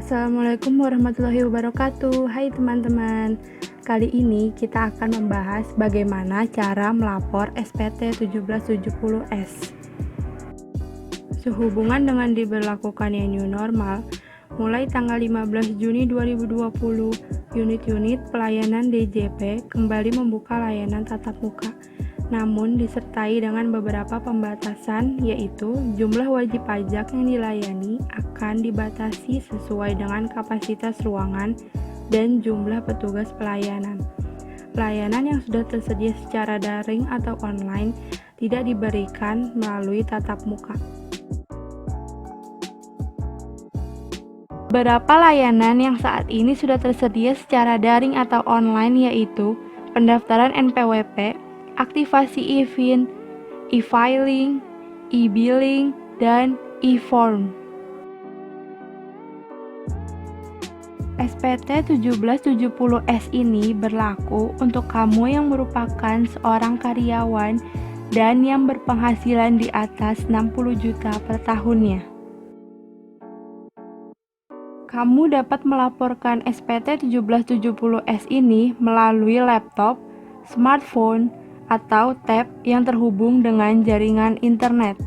Assalamualaikum warahmatullahi wabarakatuh. Hai teman-teman. Kali ini kita akan membahas bagaimana cara melapor SPT 1770S. Sehubungan dengan diberlakukannya new normal, mulai tanggal 15 Juni 2020, unit-unit pelayanan DJP kembali membuka layanan tatap muka. Namun disertai dengan beberapa pembatasan, yaitu jumlah wajib pajak yang dilayani akan dibatasi sesuai dengan kapasitas ruangan dan jumlah petugas pelayanan. Pelayanan yang sudah tersedia secara daring atau online tidak diberikan melalui tatap muka. Beberapa layanan yang saat ini sudah tersedia secara daring atau online yaitu pendaftaran NPWP, aktivasi e-fin, e-filing, e-billing, dan e-form. SPT 1770S ini berlaku untuk kamu yang merupakan seorang karyawan dan yang berpenghasilan di atas 60 juta per tahunnya. Kamu dapat melaporkan SPT 1770S ini melalui laptop, smartphone, atau tab yang terhubung dengan jaringan internet.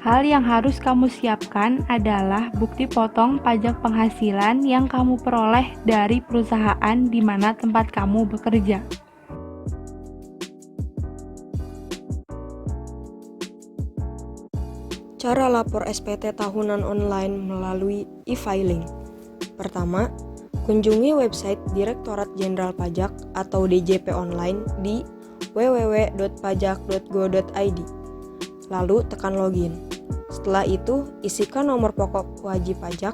Hal yang harus kamu siapkan adalah bukti potong pajak penghasilan yang kamu peroleh dari perusahaan di mana tempat kamu bekerja. Cara lapor SPT tahunan online melalui e-filing. Pertama, kunjungi website Direktorat Jenderal Pajak atau DJP online di www.pajak.go.id. Lalu tekan login. Setelah itu, isikan nomor pokok wajib pajak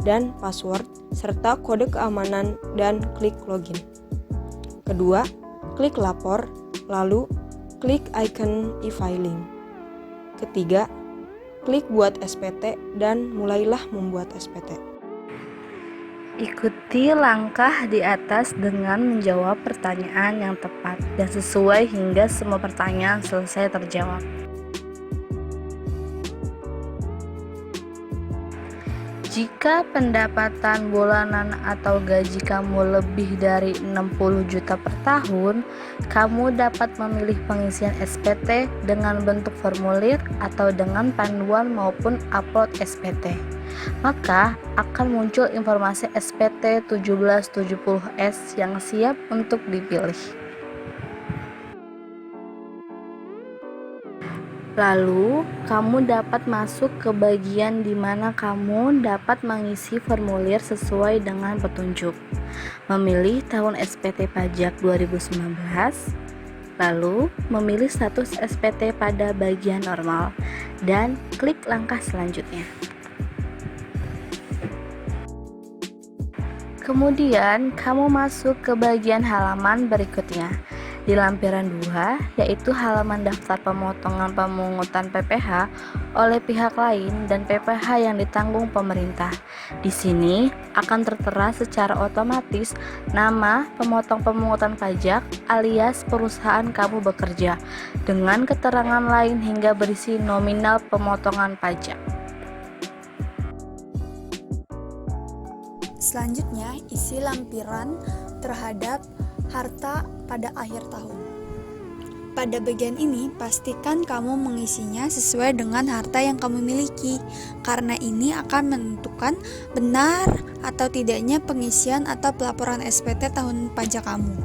dan password serta kode keamanan dan klik login. Kedua, klik lapor, lalu klik icon e-filing. Ketiga, klik buat SPT dan mulailah membuat SPT. Ikuti langkah di atas dengan menjawab pertanyaan yang tepat dan sesuai hingga semua pertanyaan selesai terjawab. Jika pendapatan bulanan atau gaji kamu lebih dari 60 juta per tahun, kamu dapat memilih pengisian SPT dengan bentuk formulir atau dengan panduan maupun upload SPT. Maka akan muncul informasi SPT 1770S yang siap untuk dipilih. Lalu, kamu dapat masuk ke bagian di mana kamu dapat mengisi formulir sesuai dengan petunjuk. Memilih tahun SPT pajak 2019, lalu memilih status SPT pada bagian normal, dan klik langkah selanjutnya. Kemudian, kamu masuk ke bagian halaman berikutnya. Di lampiran 2, yaitu halaman daftar pemotongan pemungutan PPh oleh pihak lain dan PPh yang ditanggung pemerintah. Di sini akan tertera secara otomatis nama pemotong pemungutan pajak alias perusahaan kamu bekerja dengan keterangan lain hingga berisi nominal pemotongan pajak. Selanjutnya, isi lampiran terhadap harta pada akhir tahun. Pada bagian ini, pastikan kamu mengisinya sesuai dengan harta yang kamu miliki, karena ini akan menentukan benar atau tidaknya pengisian atau pelaporan SPT tahun pajak kamu.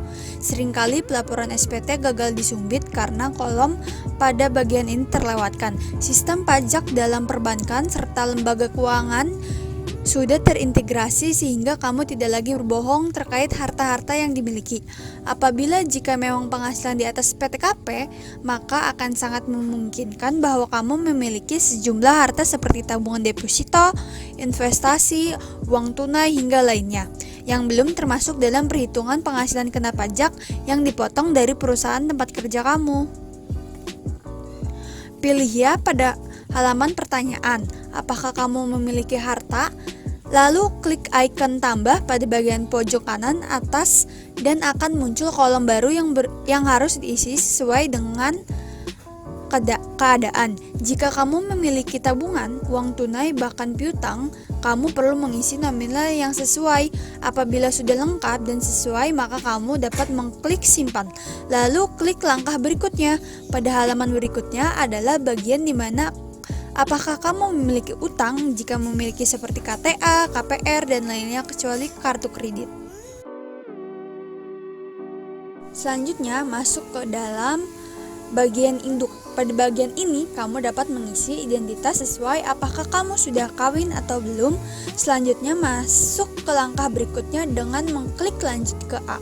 Seringkali pelaporan SPT gagal disumbit karena kolom pada bagian ini terlewatkan. Sistem pajak dalam perbankan serta lembaga keuangan sudah terintegrasi sehingga kamu tidak lagi berbohong terkait harta-harta yang dimiliki. Apabila jika memang penghasilan di atas PTKP, maka akan sangat memungkinkan bahwa kamu memiliki sejumlah harta seperti tabungan deposito, investasi, uang tunai hingga lainnya, yang belum termasuk dalam perhitungan penghasilan kena pajak yang dipotong dari perusahaan tempat kerja kamu. Pilih ya pada halaman pertanyaan, apakah kamu memiliki harta? Lalu klik icon tambah pada bagian pojok kanan atas dan akan muncul kolom baru yang harus diisi sesuai dengan keadaan. Jika kamu memiliki tabungan, uang tunai, bahkan piutang, kamu perlu mengisi nominal yang sesuai. Apabila sudah lengkap dan sesuai, maka kamu dapat mengklik simpan. Lalu klik langkah berikutnya. Pada halaman berikutnya adalah bagian di mana apakah kamu memiliki utang, jika memiliki seperti KTA, KPR, dan lainnya kecuali kartu kredit. Selanjutnya masuk ke dalam bagian induk. Pada bagian ini kamu dapat mengisi identitas sesuai apakah kamu sudah kawin atau belum. Selanjutnya masuk ke langkah berikutnya dengan mengklik lanjut ke A.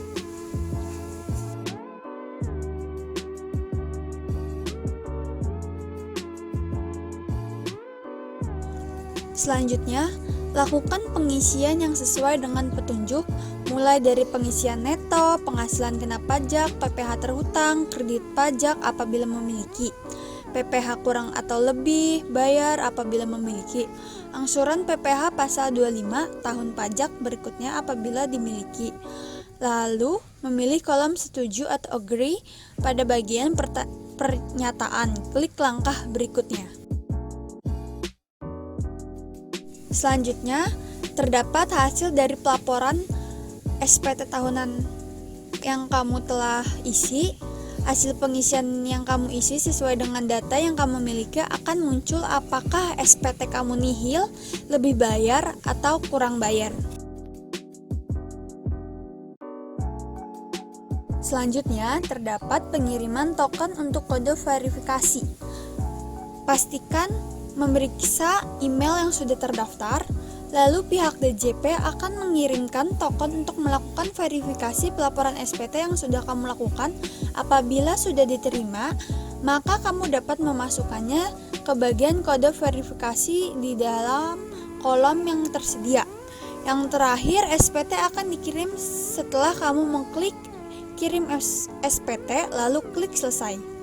Selanjutnya, lakukan pengisian yang sesuai dengan petunjuk, mulai dari pengisian neto, penghasilan kena pajak, PPh terhutang, kredit pajak apabila memiliki, PPh kurang atau lebih, bayar apabila memiliki, angsuran PPh pasal 25 tahun pajak berikutnya apabila dimiliki. Lalu, memilih kolom setuju atau agree pada bagian pernyataan. Klik langkah berikutnya. Selanjutnya, terdapat hasil dari pelaporan SPT tahunan yang kamu telah isi. Hasil pengisian yang kamu isi sesuai dengan data yang kamu miliki akan muncul apakah SPT kamu nihil, lebih bayar, atau kurang bayar. Selanjutnya, terdapat pengiriman token untuk kode verifikasi. Pastikan memeriksa email yang sudah terdaftar, lalu pihak DJP akan mengirimkan token untuk melakukan verifikasi pelaporan SPT yang sudah kamu lakukan. Apabila sudah diterima, maka kamu dapat memasukkannya ke bagian kode verifikasi di dalam kolom yang tersedia. Yang terakhir, SPT akan dikirim setelah kamu mengklik kirim SPT lalu klik selesai.